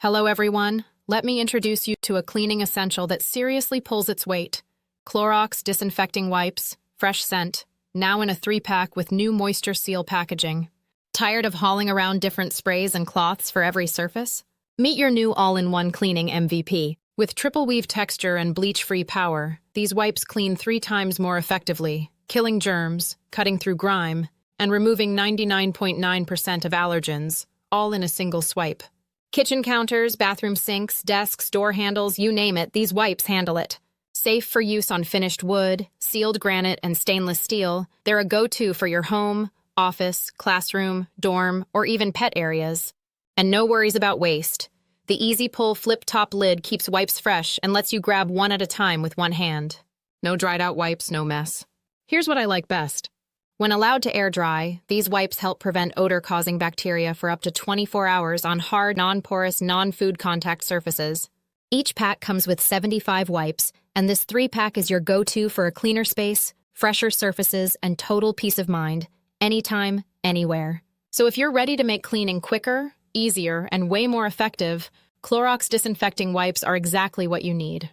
Hello everyone, let me introduce you to a cleaning essential that seriously pulls its weight. Clorox Disinfecting Wipes, fresh scent, now in a 3-pack with new moisture seal packaging. Tired of hauling around different sprays and cloths for every surface? Meet your new all-in-one cleaning MVP. With triple weave texture and bleach-free power, these wipes clean 3 times more effectively, killing germs, cutting through grime, and removing 99.9% of allergens, all in a single swipe. Kitchen counters, bathroom sinks, desks, door handles, you name it, these wipes handle it. Safe for use on finished wood, sealed granite, and stainless steel, they're a go-to for your home, office, classroom, dorm, or even pet areas. And no worries about waste. The easy-pull flip-top lid keeps wipes fresh and lets you grab one at a time with one hand. No dried-out wipes, no mess. Here's what I like best. When allowed to air dry, these wipes help prevent odor-causing bacteria for up to 24 hours on hard, non-porous, non-food contact surfaces. Each pack comes with 75 wipes, and this 3-pack is your go-to for a cleaner space, fresher surfaces, and total peace of mind, anytime, anywhere. So if you're ready to make cleaning quicker, easier, and way more effective, Clorox Disinfecting Wipes are exactly what you need.